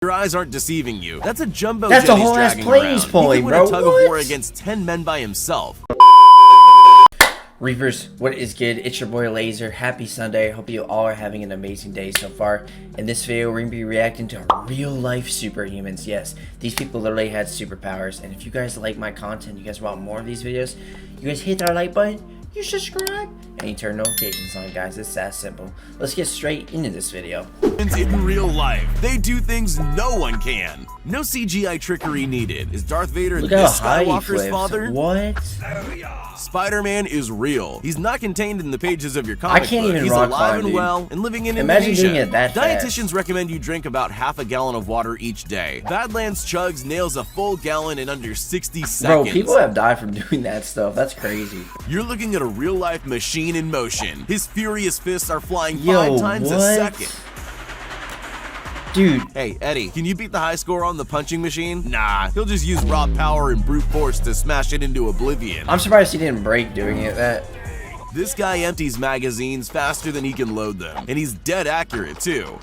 Your eyes aren't deceiving you. That's a jumbo That's jet a whole ass dragging planes around. pulling, He could bro. win a tug of war against 10 men by himself. Reapers, what is good? It's your boy Laser. Happy Sunday. Hope you all are having an amazing day so far. In this video, we're going to be reacting to real life superhumans. Yes, these people literally had superpowers. And if you guys like my content, you guys want more of these videos, you guys hit that like button, you subscribe, and you turn notifications on, guys. It's that simple. Let's get straight into this video. In real life, they do things no one can. No CGI trickery needed. Is Darth Vader this Skywalker's father? What? Spider-Man is real. He's not contained in the pages of your comic book. He's rock alive climb, and well and living in Imagine Indonesia. doing it that Dietitians fast. recommend you drink about half a gallon of water each day. Badlands Chugs nails a full gallon in under 60 seconds. Bro, people have died from doing that stuff. That's crazy. You're looking at a real-life machine in motion. His furious fists are flying 5 times a second. Dude. Hey, Eddie, can you beat the high score on the punching machine? Nah, he'll just use raw power and brute force to smash it into oblivion. I'm surprised he didn't break doing it. This guy empties magazines faster than he can load them, and he's dead accurate too.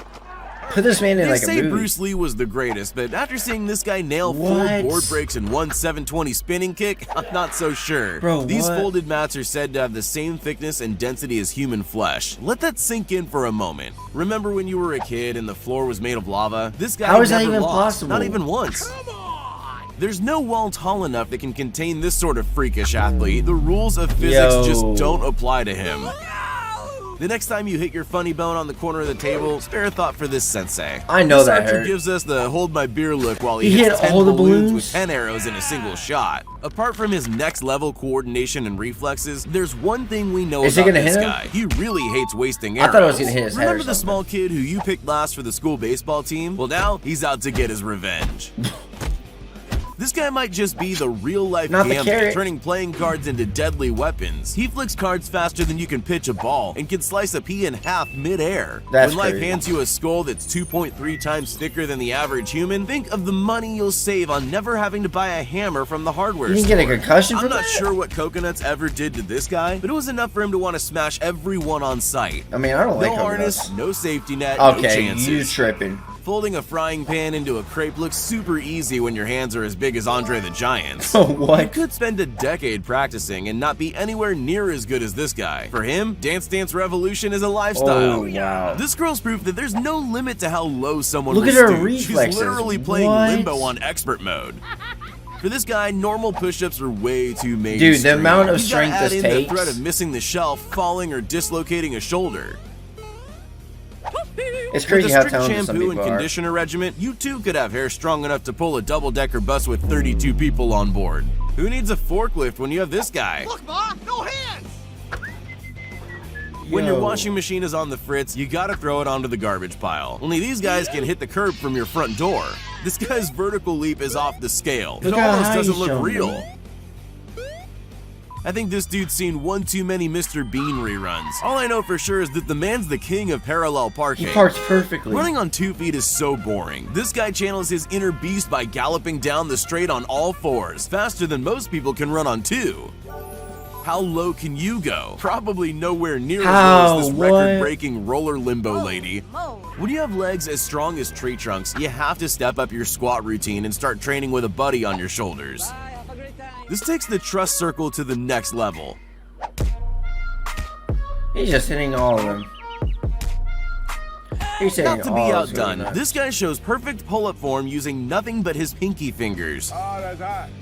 Put this man in They like a say movie. Bruce Lee was the greatest, but after seeing this guy nail 4 board breaks and 1 720 spinning kick, I'm not so sure. Bro, these folded mats are said to have the same thickness and density as human flesh. Let that sink in for a moment. Remember when you were a kid and the floor was made of lava? This guy How is that never even lost, possible? not even once. There's no wall tall enough that can contain this sort of freakish athlete. The rules of physics just don't apply to him. The next time you hit your funny bone on the corner of the table, spare a thought for this sensei. I know that Archer hurt. gives us the hold my beer look while he hit hits 10 all the balloons balloons with 10 arrows in a single shot. Apart from his next level coordination and reflexes, there's one thing we know about this guy. He really hates wasting arrows. I thought it was gonna hit his head. Remember the small kid who you picked last for the school baseball team? Well, now he's out to get his revenge. This guy might just be the real-life Gambit, turning playing cards into deadly weapons. He flicks cards faster than you can pitch a ball and can slice a pea in half mid-air. When life hands you a skull that's 2.3 times thicker than the average human, think of the money you'll save on never having to buy a hammer from the hardware store. You didn't get a concussion from that? I'm not sure what coconuts ever did to this guy, but it was enough for him to want to smash everyone on sight. I mean, I don't like coconuts. harness, no safety net, no chances. You tripping. Folding a frying pan into a crepe looks super easy when your hands are as big as Andre the Giant's. What? You could spend a decade practicing and not be anywhere near as good as this guy. For him, Dance Dance Revolution is a lifestyle. Oh, wow. This girl's proof that there's no limit to how low someone will Look at her stoop. reflexes. She's literally playing limbo on expert mode. For this guy, normal push-ups are way too mainstream. Dude, the amount of strength this takes. The threat of missing the shelf, falling, or dislocating a shoulder. It's crazy how talented some With a strict shampoo and conditioner regimen, you too could have hair strong enough to pull a double-decker bus with 32 people on board. Who needs a forklift when you have this guy? Look, Ma, no hands! When your washing machine is on the fritz, you gotta throw it onto the garbage pile. Only these guys can hit the curb from your front door. This guy's vertical leap is off the scale. It almost doesn't look real. I think this dude's seen one too many Mr. Bean reruns. All I know for sure is that the man's the king of parallel parking. He parks perfectly. Running on 2 feet is so boring. This guy channels his inner beast by galloping down the straight on all 4s, faster than most people can run on 2. How low can you go? Probably nowhere near as low as this record-breaking roller limbo lady. When you have legs as strong as tree trunks, you have to step up your squat routine and start training with a buddy on your shoulders. This takes the trust circle to the next level. He's just hitting all of them. He's Not to be outdone, this guy shows perfect pull-up form using nothing but his pinky fingers.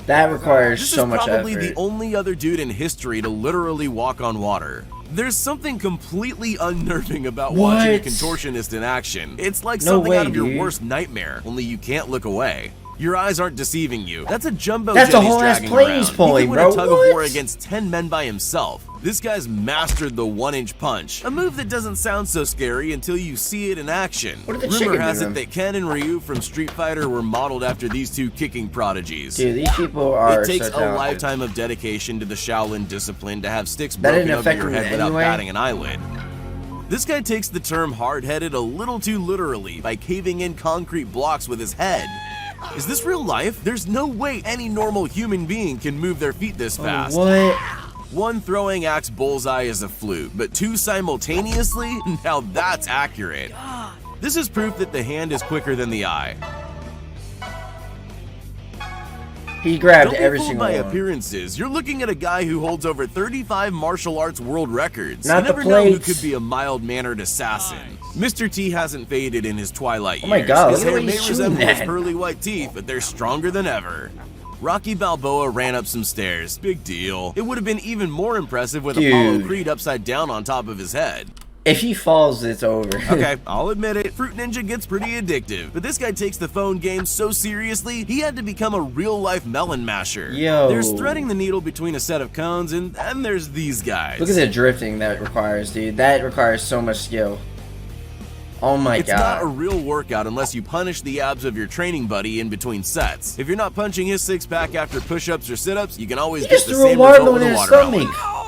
That requires so much effort. This is probably the only other dude in history to literally walk on water. There's something completely unnerving about watching a contortionist in action. It's like something out of your worst nightmare, only you can't look away. Your eyes aren't deceiving you. That's a jumbo jet he's dragging around. He could win a tug of war against 10 men by himself. This guy's mastered the 1-inch punch, a move that doesn't sound so scary until you see it in action. Rumor has it that Ken and Ryu from Street Fighter were modeled after these two kicking prodigies. Dude, these people are It takes so talented. a lifetime of dedication to the Shaolin discipline to have sticks broken over your head without batting an eyelid. This guy takes the term hard-headed a little too literally by caving in concrete blocks with his head. Is this real life? There's no way any normal human being can move their feet this fast. What? One throwing axe bullseye is a fluke, but 2 simultaneously? Now that's accurate. This is proof that the hand is quicker than the eye. He grabbed Don't every be fooled single by one. appearances. You're looking at a guy who holds over 35 martial arts world records. Not you the never know who plates. could be a mild-mannered assassin. Mr. T hasn't faded in his twilight years. Oh my God, His look at hair what may he's shooting resemble his at. pearly white teeth, but they're stronger than ever. Rocky Balboa ran up some stairs. Big deal. It would have been even more impressive with Apollo Creed upside down on top of his head. If he falls, it's over. Okay, I'll admit it, Fruit Ninja gets pretty addictive, but this guy takes the phone game so seriously, he had to become a real-life melon masher. Yo. There's threading the needle between a set of cones, and then there's these guys. Look at the drifting that requires, dude. That requires so much skill. Oh my It's God. not a real workout unless you punish the abs of your training buddy in between sets. If you're not punching his six-pack after push-ups or sit-ups, you can always He get just the threw a same result watermelon with in a his watermelon. stomach.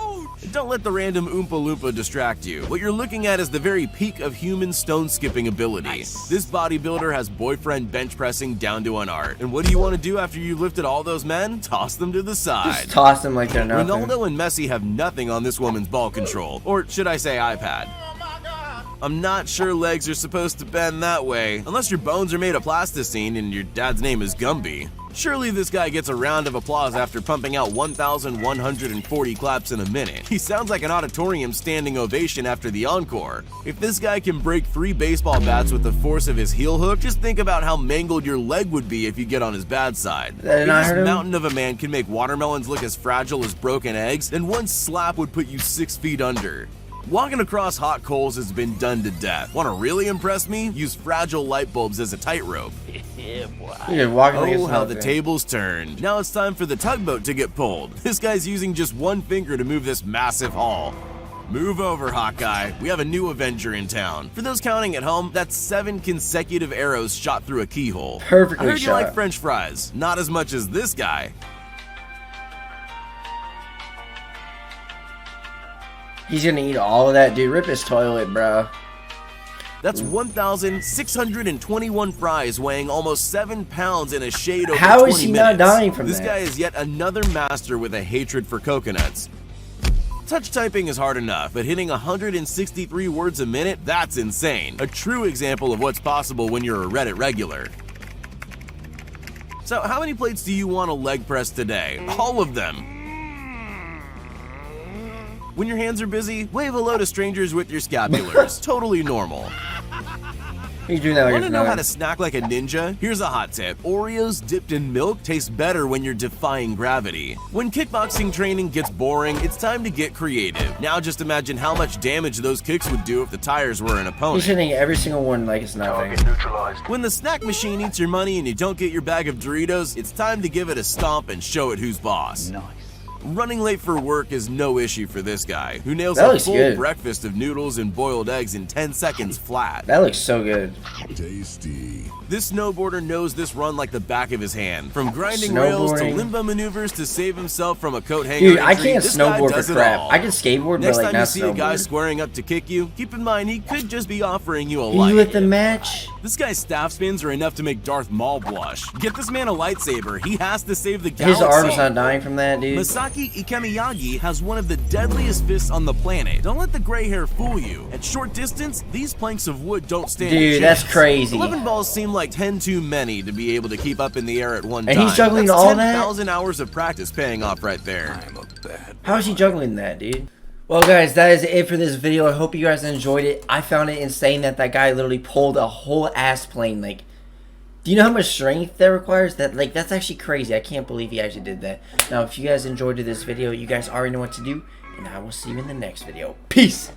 Don't let the random Oompa Loompa distract you. What you're looking at is the very peak of human stone skipping ability. This bodybuilder has boyfriend bench pressing down to an art. And what do you want to do after you lifted all those men? Toss them to the side. Just toss them like they're nothing. Ronaldo and Messi have nothing on this woman's ball control. Or should I say iPad? I'm not sure legs are supposed to bend that way, unless your bones are made of plasticine and your dad's name is Gumby. Surely this guy gets a round of applause after pumping out 1,140 claps in a minute. He sounds like an auditorium standing ovation after the encore. If this guy can break 3 baseball bats with the force of his heel hook, just think about how mangled your leg would be if you get on his bad side. If this mountain of a man can make watermelons look as fragile as broken eggs, then one slap would put you 6 feet under. Walking across hot coals has been done to death. Want to really impress me? Use fragile light bulbs as a tightrope. You're walking like it's Oh, how the nothing. tables turned. Now it's time for the tugboat to get pulled. This guy's using just one finger to move this massive haul. Move over, Hawkeye. We have a new Avenger in town. For those counting at home, that's 7 consecutive arrows shot through a keyhole. Perfectly I heard you shot. like French fries. Not as much as this guy. He's gonna eat all of that, dude. Rip his toilet, bro. That's 1,621 fries weighing almost 7 pounds in a shade over How 20 is he minutes. not dying from This that? guy is yet another master with a hatred for coconuts. Touch typing is hard enough, but hitting 163 words a minute, that's insane. A true example of what's possible when you're a Reddit regular. So how many plates do you want to leg press today? All of them. When your hands are busy, wave hello to strangers with your scapulars. Totally normal. He's doing that like Want it's to know how nothing. to snack like a ninja? Here's a hot tip. Oreos dipped in milk taste better when you're defying gravity. When kickboxing training gets boring, it's time to get creative. Now just imagine how much damage those kicks would do if the tires were an He's opponent. hitting every single one like it's nothing. When the snack machine eats your money and you don't get your bag of Doritos, it's time to give it a stomp and show it who's boss. Running late for work is no issue for this guy, who nails That a looks full good. breakfast of noodles and boiled eggs in 10 seconds flat. That looks so good. Tasty. This snowboarder knows this run like the back of his hand. From grinding rails to Snowboarding. limbo maneuvers to save himself from a coat hanger Dude, I injury, can't this guy snowboard does for it crap. all. I can skateboard, Next but like time you not see a guy snowboard. squaring up to kick you, keep in mind he could just be offering you a You light. with the match? This guy's staff spins are enough to make Darth Maul blush. Get this man a lightsaber. He has to save the galaxy. His arm's not dying from that, dude. Masaki Ikemiyagi has one of the deadliest fists on the planet. Don't let the gray hair fool you. At short distance, these planks of wood don't stand a Dude, chance. that's crazy. 11 balls seem like 10 too many to be able to keep up in the air at one And time. he's juggling That's all that? 10,000 hours of practice paying off right there. How is he juggling that, dude? Well, guys, that is it for this video. I hope you guys enjoyed it. I found it insane that guy literally pulled a whole ass plane. Like, do you know how much strength that requires? That's actually crazy. I can't believe he actually did that. Now, if you guys enjoyed this video, you guys already know what to do. And I will see you in the next video. Peace!